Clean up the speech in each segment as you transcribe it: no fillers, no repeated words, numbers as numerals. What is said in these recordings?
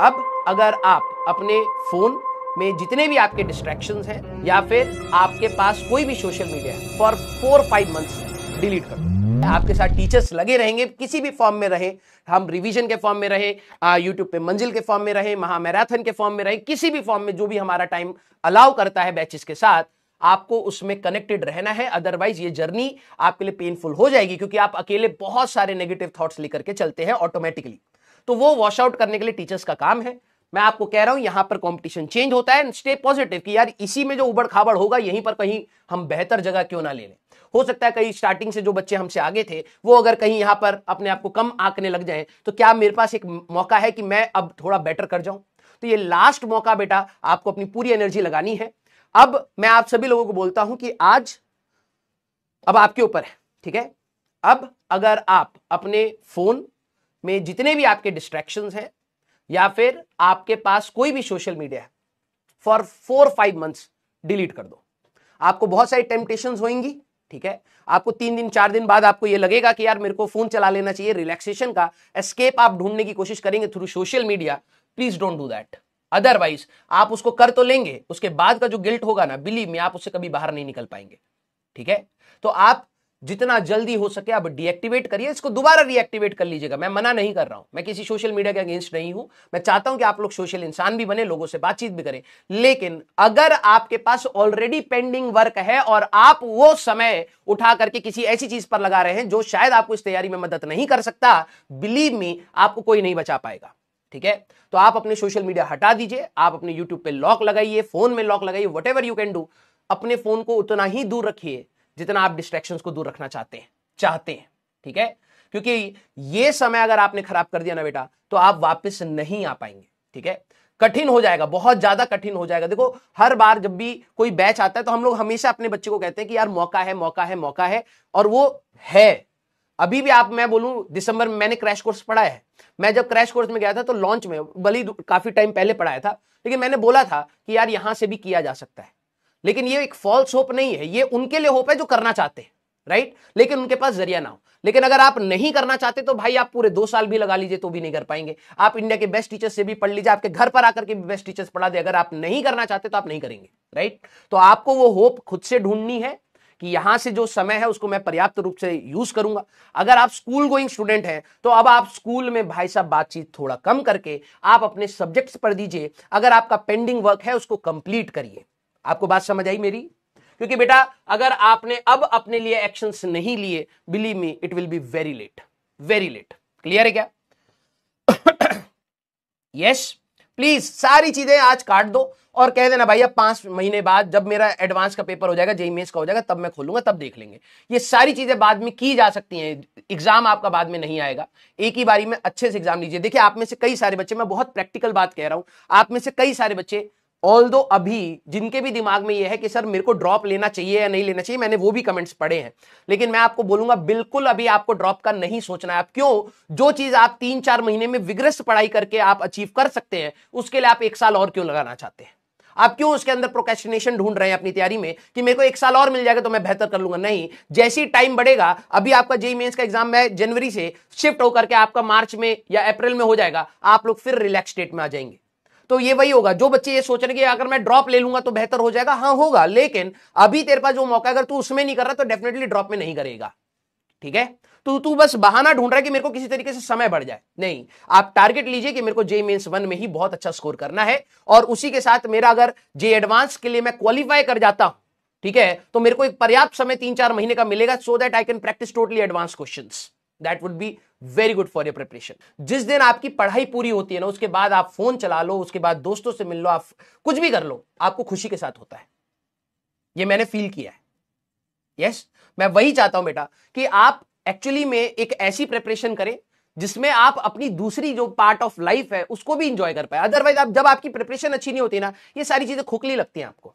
अब अगर आप अपने फोन में जितने भी आपके डिस्ट्रैक्शंस हैं या फिर आपके पास कोई भी सोशल मीडिया है फॉर 4-5 मंथ्स डिलीट कर दो। आपके साथ टीचर्स लगे रहेंगे, किसी भी फॉर्म में रहे, हम रिवीजन के फॉर्म में रहे, यूट्यूब पे मंजिल के फॉर्म में रहे, महा मैराथन के फॉर्म में रहे, किसी भी फॉर्म में जो भी हमारा टाइम अलाउ करता है बैचेस के साथ, आपको उसमें कनेक्टेड रहना है। अदरवाइज ये जर्नी आपके लिए पेनफुल हो जाएगी, क्योंकि आप अकेले बहुत सारे नेगेटिव थॉट्स लेकर के चलते हैं ऑटोमेटिकली। तो वो वॉश आउट करने के लिए टीचर्स का काम है। मैं आपको कह रहा हूं यहां पर कंपटीशन चेंज होता है। स्टे पॉजिटिव कि यार इसी में जो उबड़ खाबड़ होगा यहीं पर कहीं हम बेहतर जगह क्यों ना ले लें। हो सकता है कहीं स्टार्टिंग से जो बच्चे हमसे आगे थे वो अगर कहीं यहां पर अपने आप को कम आंकने लग जाएं, तो क्या मेरे पास एक मौका है कि मैं अब थोड़ा बेटर कर जाऊं। तो ये लास्ट मौका बेटा, आपको अपनी पूरी एनर्जी लगानी है। अब मैं आप सभी लोगों को बोलता हूं कि आज अब आपके ऊपर है, ठीक है। अब अगर आप अपने फोन में जितने भी आपके डिस्ट्रैक्शंस हैं या फिर आपके पास कोई भी सोशल मीडिया है फॉर 4-5 मंथ्स डिलीट कर दो। आपको बहुत सारी टेम्पटेशंस होंगी, ठीक है। आपको 3 दिन 4 दिन बाद आपको यह लगेगा कि यार मेरे को फोन चला लेना चाहिए। रिलैक्सेशन का एस्केप आप ढूंढने की कोशिश करेंगे through social media. Please don't do that. Otherwise आप उसको कर तो लेंगे, उसके बाद का जो गिल्ट होगा ना, बिलीव मी, आप उससे कभी बाहर नहीं निकल पाएंगे, ठीक है। तो आप जितना जल्दी हो सके आप डीएक्टिवेट करिए, इसको दोबारा रीएक्टिवेट कर लीजिएगा। मैं मना नहीं कर रहा हूं, मैं किसी सोशल मीडिया के अगेंस्ट नहीं हूं। मैं चाहता हूं कि आप लोग सोशल इंसान भी बने, लोगों से बातचीत भी करें। लेकिन अगर आपके पास ऑलरेडी पेंडिंग वर्क है और आप वो समय उठा करके किसी ऐसी चीज पर लगा रहे हैं जो शायद आपको इस तैयारी में मदद नहीं कर सकता, बिलीव मी, आपको कोई नहीं बचा पाएगा, ठीक है। तो आप अपने सोशल मीडिया हटा दीजिए, आप अपने यूट्यूब पे लॉक लगाइए, फोन में लॉक लगाइए, व्हाटएवर यू कैन डू। अपने फोन को उतना ही दूर रखिए जितना आप डिस्ट्रैक्शंस को दूर रखना चाहते हैं, ठीक है। क्योंकि ये समय अगर आपने खराब कर दिया ना बेटा, तो आप वापस नहीं आ पाएंगे, ठीक है। कठिन हो जाएगा, बहुत ज्यादा कठिन हो जाएगा। देखो, हर बार जब भी कोई बैच आता है तो हम लोग हमेशा अपने बच्चे को कहते हैं कि यार मौका है, मौका है, मौका है, और वो है। अभी भी मैं बोलूं, दिसंबर में मैंने क्रैश कोर्स पढ़ाया है। मैं जब क्रैश कोर्स में गया था तो लॉन्च में, भले काफी टाइम पहले पढ़ाया था, लेकिन मैंने बोला था कि यार यहां से भी किया जा सकता है। लेकिन ये एक फॉल्स होप नहीं है, ये उनके लिए होप है जो करना चाहते हैं, राइट। लेकिन उनके पास जरिया ना हो। लेकिन अगर आप नहीं करना चाहते तो भाई आप पूरे 2 साल भी लगा लीजिए तो भी नहीं कर पाएंगे। आप इंडिया के बेस्ट टीचर्स से भी पढ़ लीजिए, आपके घर पर आकर के भी बेस्ट टीचर्स पढ़ा दे, अगर आप नहीं करना चाहते तो आप नहीं करेंगे, राइट। तो आपको वो होप खुद से ढूंढनी है कि यहां से जो समय है उसको मैं पर्याप्त रूप से यूज करूंगा। अगर आप स्कूल गोइंग स्टूडेंट हैं तो अब आप स्कूल में भाई साहब बातचीत थोड़ा कम करके आप अपने सब्जेक्ट्स पर दीजिए। अगर आपका पेंडिंग वर्क है उसको कंप्लीट करिए। आपको बात समझ आई मेरी? क्योंकि बेटा अगर आपने अब अपने लिए एक्शंस नहीं लिए, believe me, it will be very late, very late. Clear है क्या? यस, प्लीज सारी चीजें आज काट दो और कह देना भाई अब 5 महीने बाद जब मेरा एडवांस का पेपर हो जाएगा, जेईई मेंस का हो जाएगा, तब मैं खोलूंगा, तब देख लेंगे। ये सारी चीजें बाद में की जा सकती हैं। एग्जाम आपका बाद में नहीं आएगा, एक ही बारी में अच्छे से एग्जाम लीजिए। देखिए, आप में से कई सारे बच्चे, मैं बहुत प्रैक्टिकल बात कह रहा हूं, आप में से कई सारे बच्चे ऑल्दो अभी जिनके भी दिमाग में यह है कि सर मेरे को ड्रॉप लेना चाहिए या नहीं लेना चाहिए, मैंने वो भी कमेंट्स पढ़े हैं, लेकिन मैं आपको बोलूंगा बिल्कुल अभी आपको ड्रॉप का नहीं सोचना है। आप क्यों? जो चीज आप 3-4 महीने में विग्रस पढ़ाई करके आप अचीव कर सकते हैं, उसके लिए आप 1 साल और क्यों लगाना चाहते हैं? आप क्यों उसके अंदर प्रोक्रेस्टिनेशन ढूंढ रहे हैं अपनी तैयारी में कि मेरे को 1 साल और मिल जाएगा तो मैं बेहतर कर लूंगा? नहीं, जैसी टाइम बढ़ेगा, अभी आपका जेईई मेंस का एग्जाम में जनवरी से शिफ्ट होकर के आपका मार्च में या अप्रैल में हो जाएगा, आप लोग फिर रिलैक्स स्टेट में आ जाएंगे। तो ये वही होगा, जो बच्चे ये सोच रहे हैं कि अगर मैं ड्रॉप ले लूंगा तो बेहतर हो जाएगा, हाँ होगा, लेकिन अभी तेरे पास जो मौका, अगर तू उसमें नहीं कर रहा तो डेफिनेटली ड्रॉप में नहीं करेगा, ठीक है। तो तू बस बहाना ढूंढ रहा है कि मेरे को किसी तरीके से समय बढ़ जाए। नहीं, आप टारगेट लीजिए कि मेरे को जेईई मेंस 1 में ही बहुत अच्छा स्कोर करना है, और उसी के साथ मेरा अगर जेईई एडवांस के लिए मैं क्वालिफाई कर जाता हूं, ठीक है, तो मेरे को एक पर्याप्त समय 3-4 महीने का मिलेगा, so that I can practice totally advance questions. That would be very good for your preparation. जिस दिन आपकी पढ़ाई पूरी होती है ना, उसके बाद आप फोन चला लो, उसके बाद दोस्तों से मिल लो, आप कुछ भी कर लो, आपको खुशी के साथ होता है। ये मैंने फील किया है। यस, मैं वही चाहता हूं बेटा कि आप एक्चुअली में एक ऐसी प्रिपरेशन करें जिसमें आप अपनी दूसरी जो पार्ट ऑफ लाइफ है उसको भी इंजॉय कर पाए। अदरवाइज आप, जब आपकी प्रिपरेशन अच्छी नहीं होती ना, ये सारी चीजें खोखली लगती हैं आपको।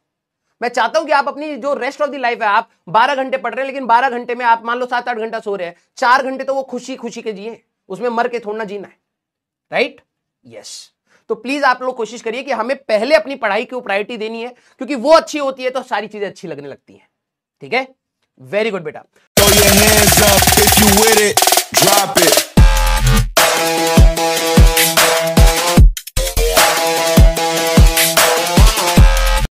मैं चाहता हूं कि आप अपनी जो रेस्ट ऑफ द लाइफ है, आप 12 घंटे पढ़ रहे हैं, लेकिन 12 घंटे में आप मान लो 7-8 घंटा सो रहे हैं, 4 घंटे तो वो खुशी खुशी के जिए, उसमें मर के थोड़ा जीना है, राइट? यस। तो प्लीज आप लोग कोशिश करिए कि हमें पहले अपनी पढ़ाई को प्रायोरिटी देनी है, क्योंकि वो अच्छी होती है तो सारी चीजें अच्छी लगने लगती हैं, ठीक है। वेरी गुड बेटा।